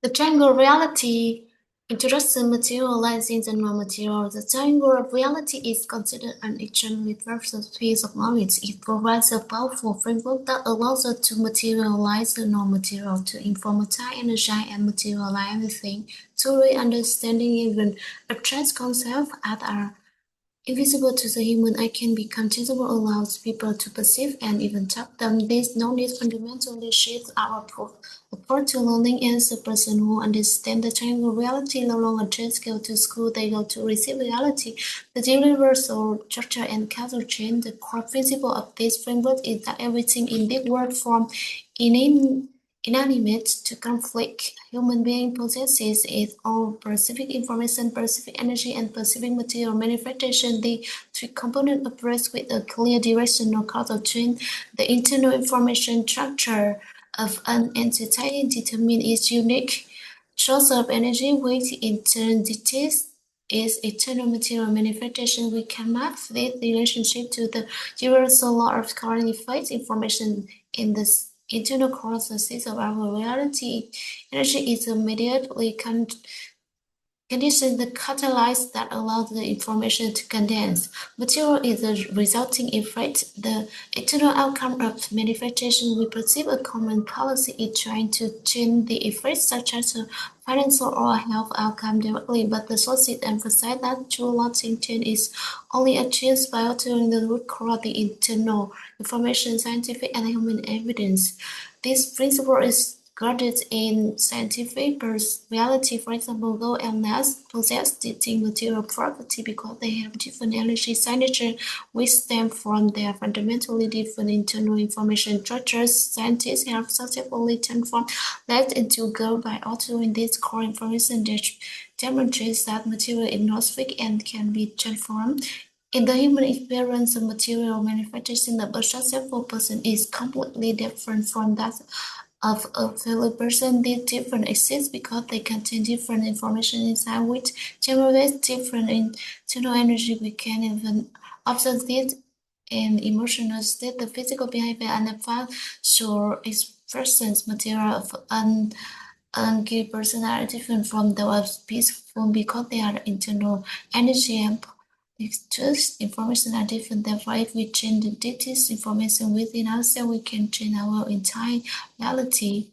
The triangle reality introduction materializing the non-material. The triangle of reality is considered an extremely versatile piece of knowledge. It provides a powerful framework that allows us to materialize the non-material, to informatize, energize, and materialize everything. Truly understanding even abstract concepts that are invisible to the human eye can become tangible, allows people to perceive and even touch them. This knowledge fundamentally shapes our approach to learning, as a person who understands the triangle reality no longer just go to school, they go to receive reality. The universal structure and causal chain, the core principle of this framework is that everything in this world from inanimate to conflict, human being possesses its own specific information, specific energy, and specific material manifestation. The three components operate with a clear direction or causal chain. The internal information structure of an entity determines its unique source of energy, which in turn dictates its eternal material manifestation. We can map this relationship to the universal law of cause and effect. Information in the internal processes of our reality. Energy is immediately condition the catalyst that allows the information to condense. Material is the resulting effect, the external outcome of manifestation. We perceive a common policy is trying to change the effects such as a financial or health outcome directly, but the sources emphasize that true lasting change is only achieved by altering the root cause of the internal information, scientific and human evidence. This principle is grounded in scientific reality. For example, gold and lead possess distinct material property because they have different energy signature, which stem from their fundamentally different internal information structures. Scientists have successfully transformed lead into gold by altering this core information that demonstrates that material is not fixed and can be transformed. In the human experience, the material manifestation of a successful person is completely different from that of a fellow person. These different exists because they contain different information inside, which generates different internal energy. We can even observe this in emotional state, the physical behavior, and the facial expressions. Material of an angry person are different from those of peaceful because they are internal energy and truth information are different. Therefore, if we change the this information within ourselves, we can change our entire reality.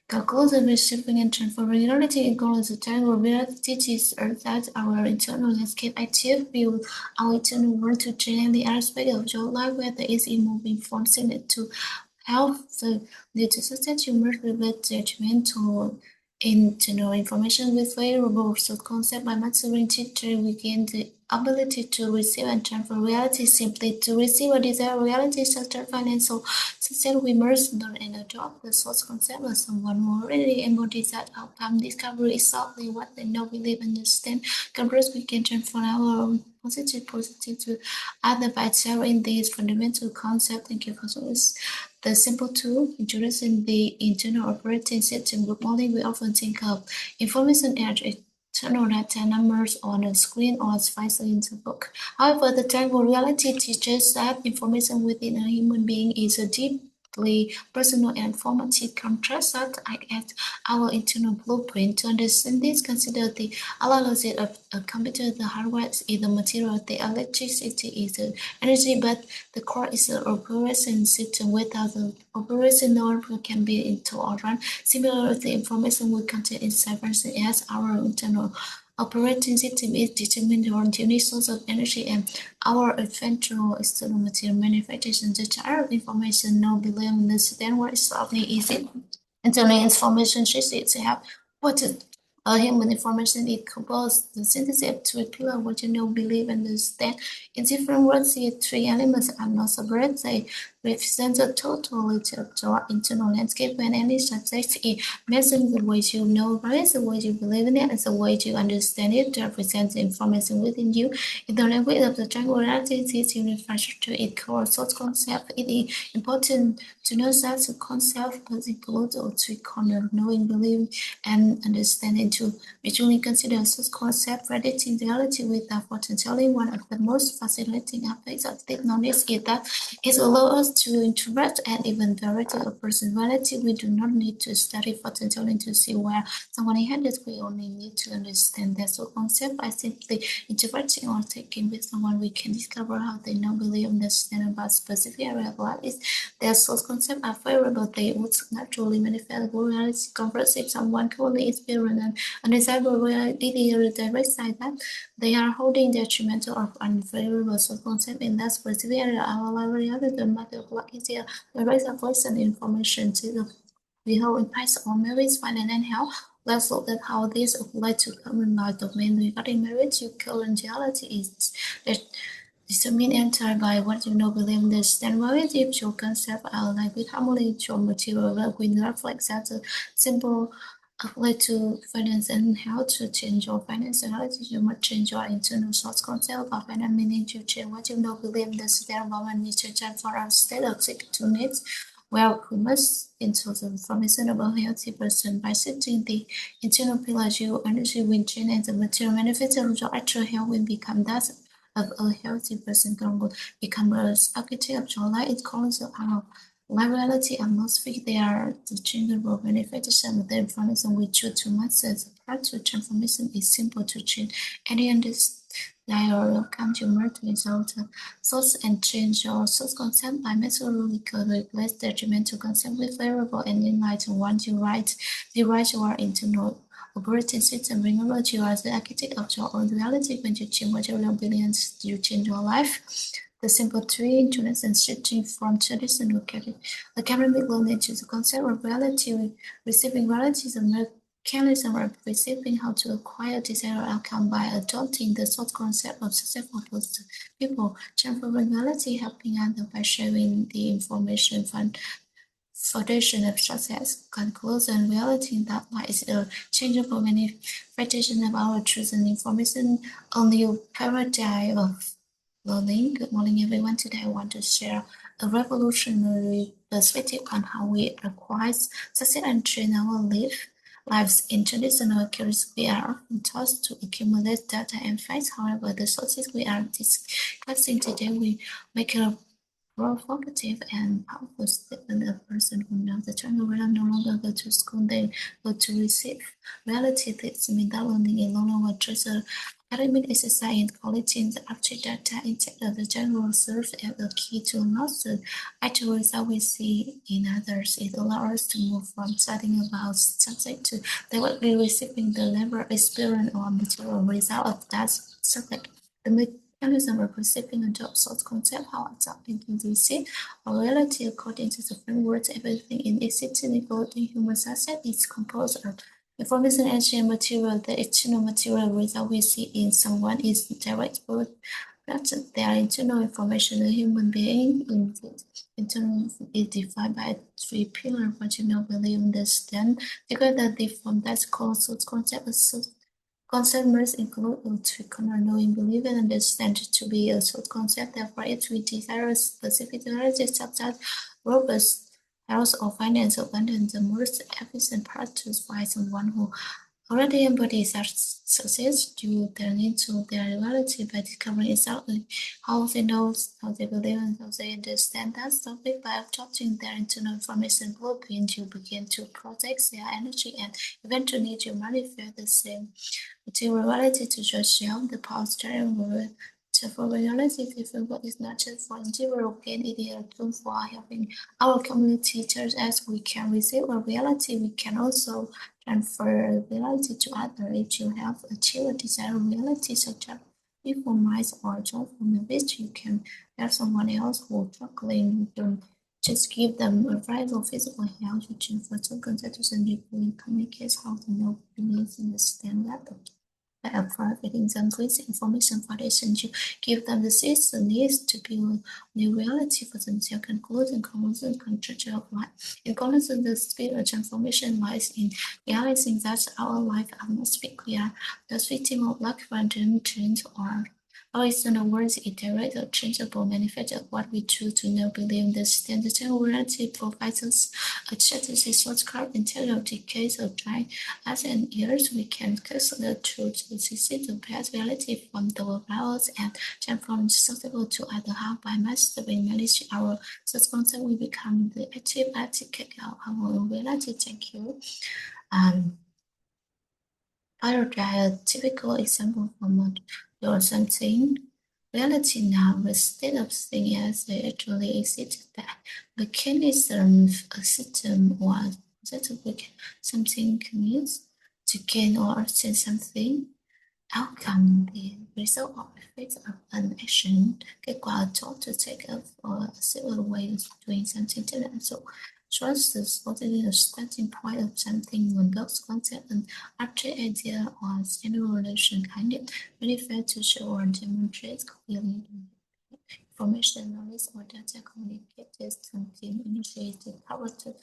Conclusion, reshaping and transforming reality includes the time where reality teaches us that our internal landscape active build our internal world to change the aspect of your life, whether it's in moving from sickness to health. The success you must relate judgment to internal information with variable concept. By mastering teacher, we gain the ability to receive and transfer reality. Simply to receive a desired reality such as financial success, we must learn and adopt the source concept of someone who already embodies that outcome. Discovery is solely what they know, believe, understand. Conversely, we can transform our own positive to other by sharing these fundamental concepts. Thank you for this. The simple tool introducing the internal operating system group modeling, we often think of information as external data, numbers on a screen or files in the book. However, the tangible reality teaches that information within a human being is a deeply personal and formative contrast that act as our internal blueprint. To understand this, consider the analogy of a computer. The hardware is the material, the electricity is the energy, but the core is the operation system. Without the operation, no one can be into or run. Similarly, the information we contain inside person as our internal operating system is determined on the unique source of energy and our eventual external material manifestation. The type of information no believe in this then what is only easy. Internal information sheets itself what human information it composed the synthesis of three pillars what you know, believe, and understand. In different words, the three elements are not separate. They represent the totality of your internal landscape. When any subject is mentioned, the way you know about it, the way you believe in it, and the way you understand it to represent the information within you. In the language of the triangle reality, this unified structure is called source concept. It is important to know that the concept includes all three corners: knowing, believing, and understanding. to visually consider such concept predicting reality without foretelling. One of the most fascinating aspects of this knowledge is that it allows us to interact and even variety of personality. We do not need to study foretelling to see where someone is headed. We only need to understand their soul concept. By simply interacting or taking with someone, we can discover how they know, believe, understand about specific area of life. Their soul concept are favorable. They would naturally manifest reality. Conversely, if someone currently experiences an undesirable reality or direct side that they are holding detrimental or unfavorable soul concept in that specific area of our life, rather than matter of what is the direct of lesson information to the behold impacts on marriage, finance, and health. Let's look at how this applies to common life domain. Regarding marriage, your current reality is that determined entirely by what you know, believe, understand. Marriage if your concept are like with harmony, your material work will reflect that a simple apply to finance and how to change your financial attitude. You must change your internal source concept of finance, meaning to change what you know, believe, understand, environment needs to change for our state of to needs. Well, we must into the information about healthy person by shifting the internal pillars. Your energy will change and the material manifest of your actual health will become that of a healthy person can become an architect of your life. It calls our life reality atmosphere. They are the changeable manifestation of the information we choose to master. The path to transformation is simple to change any desire come to merge result source and change your source concept by methodological replace detrimental concept with favorable and enlightened one. You write your internal operating system. Remember, you are the architect of your own reality. When you change what your billions, you change your life. The simple three introduction shifting from traditional academic learning to the concept of reality. Receiving reality is a mechanism of receiving how to acquire desired outcome by adopting the thought concept of successful people. Transforming reality, helping others by sharing the information foundation of success. Conclusion, reality that lies is a changeable manifestation of our truth and information on the paradigm of learning. Good morning, everyone. Today I want to share a revolutionary perspective on how we acquire success and train our lives in traditional careers. We are often taught to accumulate data and facts. However, the sources we are discussing today will make a provocative and powerful statement. A person who knows the turn around no longer go to school, they go to receive reality. This means that learning is no longer just a academic exercise in collecting the object data. Instead of the general serves as a key to unlock the actual result we see in others. It allows us to move from studying about subject to directly receiving the level experience or material result of that subject. The mechanism of receiving a job source concept, how exactly to receive a reality according to the framework. Everything in existing including human success is composed of information, energy, and material. The external material result we see in someone is direct production. Their internal information. A human being internal is defined by three pillars: what you know, believe, understand. Together they form that called source concept. Concept must include three corners: knowing, believe, and understand to be a source concept. Therefore, if we desire specific realities such as robust health or financial abundance, the most efficient path to find someone who already embodies such success due turn into their reality by discovering exactly how they know, how they believe, and how they understand that topic. By adopting their internal information blueprint, you begin to project their energy and eventually you manifest the same material reality to yourself. The power steering wheel for reality what is not just for individual gain, it is a tool for helping our community just as we can receive a reality, we can also transfer reality to others. If you have achieved a desired reality such as peaceful minds or joyful marriage, you can have someone else who struggling. Don't just give them a vital physical health, which in for constitution deeply communicates how to know, believe, and understand that. By providing them with information foundation to give them the seeds and needs to build new reality for themselves. Conclusion, control of life. In conclusion, the spirit of transformation lies in realizing that our life atmosphere we are the victim of luck, random change, or Our external world is direct or changeable manifest of what we choose to know, believe. The standard reality provides us a strategy shortcut instead of decades of time. As in years, we can consider truth to succeed the past reality from the powers and transform susceptible to other half by mastering manage our subconscious. We become the active architect of our reality. Thank you. A typical example from your something reality now, the state of things as they actually exist. The mechanism a system or that something commutes to gain or obtain something. Outcome the result of effects of an action. Kết quả told to take up or several ways of doing something different. So trust is the starting point of something when those concept an abstract idea or general relation kind of manifest to show or demonstrate clearly information, knowledge, or data communicated something initiated power to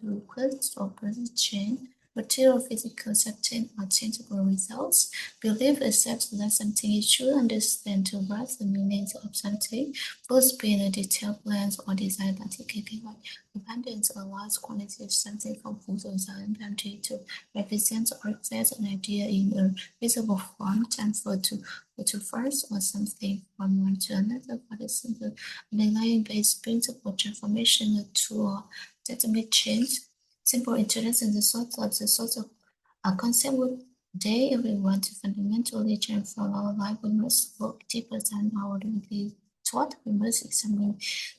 request or person chain. Material, physical, certain, or changeable results. Belief accepts that something is true, understand to grasp the meanings of something, both being a detailed plans or design particularly like abundance or large quantity of something from food or empty to represent or express an idea in a visible form, transferred to first or something from one to another. For the simple underlying base principle transformation to dynamic change. Simple introduction, the source of a concept would day everyone to fundamentally transform our life. We must look deeper than our daily thought. We must examine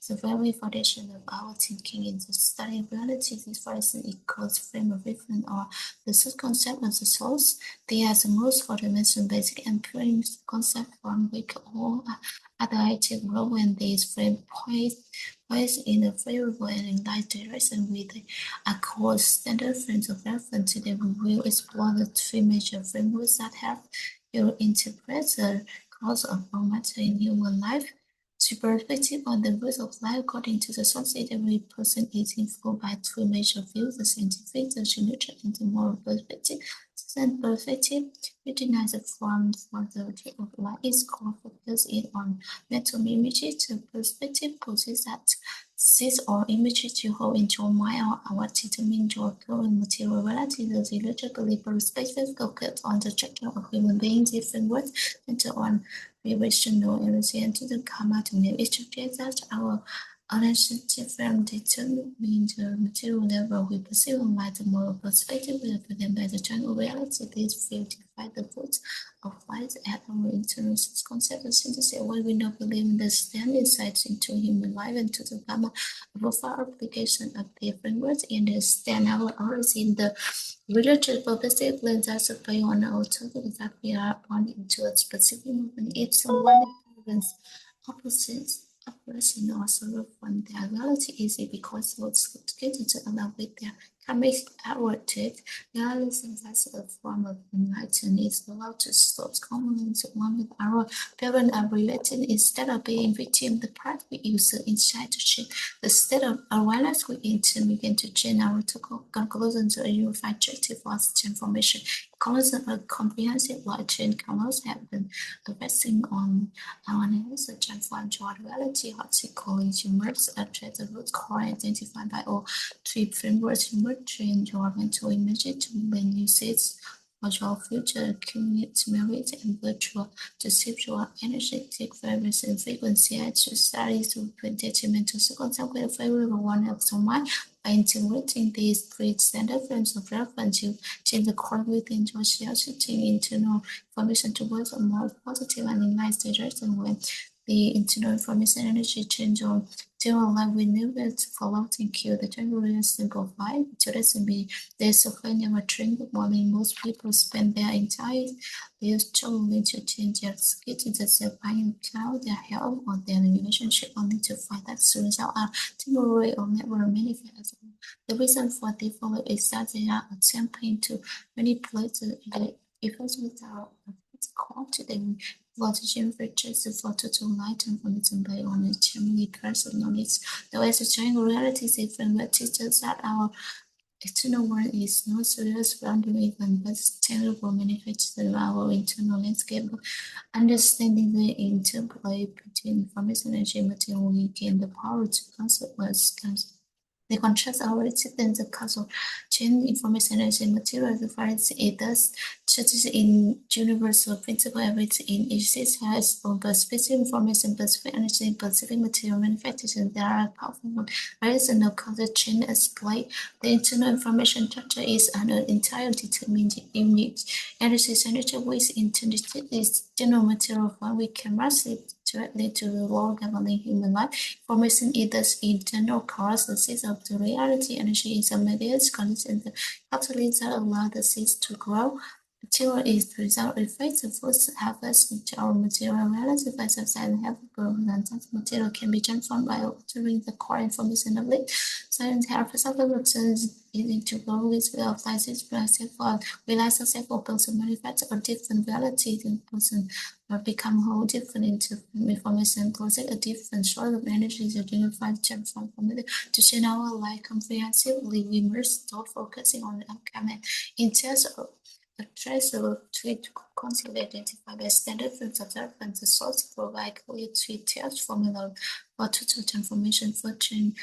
the very foundation of our thinking in the study of reality. This, for instance, equals frame of reference or the concept of the source. They are the most fundamental, basic, and pure concept from which all other ideas grow when these frame points in a favorable and enlightened direction with a core standard frames of reference. Today we will explore the three major frameworks that help you interpret the cause of all matter in human life. The perspective on the roots of life according to the society, every person is informed by three major views: the scientific, the spiritual, and the moral perspective. The perspective utilizes form for the object of life is core focus on mental images. The perspective poses that these are images you hold in your mind or what determine your current material reality. The theological perspective focuses on the structure of human beings. Different words center on vibrational energy and to the karma to name each object that our relationship from determining the material level we perceive on by the moral perspective represented by the general reality. These fields divide the roots of light at our internal concept of synthesis, why we not believe in the stand insights into human life and to the gamma of our application of different words and understand our origin. The religious perspective lends us upon on our total that we are born into a specific movement. It's one influence opposites oppression or sorrow from their reality easy because those together to allow with their karmic outward realizing that's a form of enlightenment is allowed to stop conflicts one with our parent are related instead of being victim the part we use inside to shape the state of awareness we begin to change our conclusions to a unified objective for transformation. Conclusion a comprehensive life change canals have been investing on our analysis of transform to reality article emerges address the root core identified by all three frameworks change your mental image to when you sit for your future commute merit and virtual to shift your energetic vibration frequency as you study to detrimental circumstances with a favorable one of someone. By integrating these three standard frames of reference, you change the core within yourself, shifting internal information towards a more positive and enlightened direction when the internal information energy change on general life we never follow thank you. The general simplified to recipe there's a kind of a trend morning most people spend their entire lives struggling to change their skill to the buying cloud, their health or their relationship only to find that the result are temporary or never manifest. The reason for the follow is that they are attempting to manipulate the effects without quantity voltage features for total light and information by on extremely personal knowledge. The way the general reality is different, but teaches that our external world is no serious boundary even but terrible manifestation of our internal landscape. Understanding the interplay between information, energy, and material, we gain the power to concept. They contrast our existence, the causal chain information energy material difference. It thus touches in universal principle everything in existence has both specific information, specific energy, and specific material manifestation. There are powerful various no causal chain as play. The internal information structure is an entire determined unit. Energy signature with intended is general material form. We can massive directly to the law governing human life. Information is thus internal causes of the reality. Energy is a mediates condition the catalyst that allow the seeds to grow. Material is the result reflects the first harvest into our material reality by subside and have grown and that material can be transformed by altering the core information of it. Science harvest of the returns leading to grow with will apply this process for realize successful person manufacture a different reality than person or become whole different into information project a different sort of energy to unified transform from it to change our life comprehensively. We must stop focusing on the outcome and instead of a traceable tweet to constantly identify by standard fields observance. The source provide clear tweet test formula for total transformation for change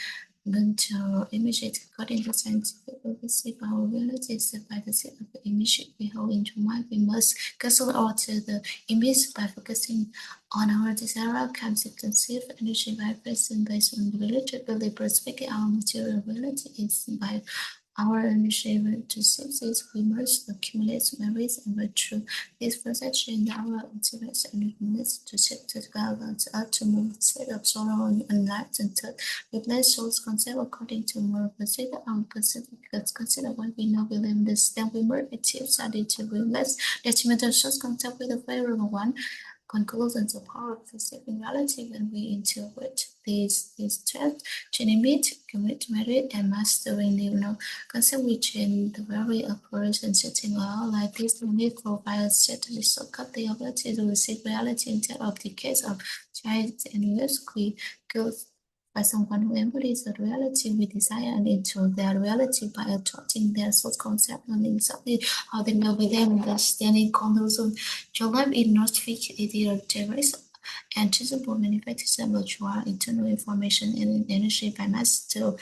mental images according to scientific legacy our reality is set by the set of the image we hold into mind. We must cancel alter the image by focusing on our desired outcomes to conceive energy vibration based on the related belief. Speaking our material reality is by our energy to senses, we must accumulate memories and virtue. This perception our intellect and needs to set the balance out to move state of sorrow and light and thought. Replace source concept according to more consider because consider what we know, believe, understand. We must achieve study to replace detrimental source concept with a favorable one. Conclusions of power of perceiving reality when we interpret these traits, training meet, commit merit, and mastering the concept we train the very operation setting well like this unit provides certainly so cut the ability to receive reality instead of the case of trials and risk we go by someone who embodies the reality we desire and into their reality by attracting their source concept and exactly how they know with them understanding conclusion. Your life is not fixed, it is terrorist and choosable manifestation but you are internal information and energy by master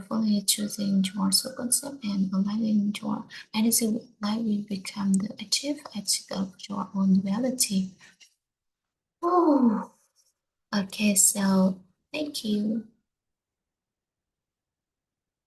fully choosing your soul concept and aligning your energy with life will become the achieve of your own reality. Oh, okay, so thank you.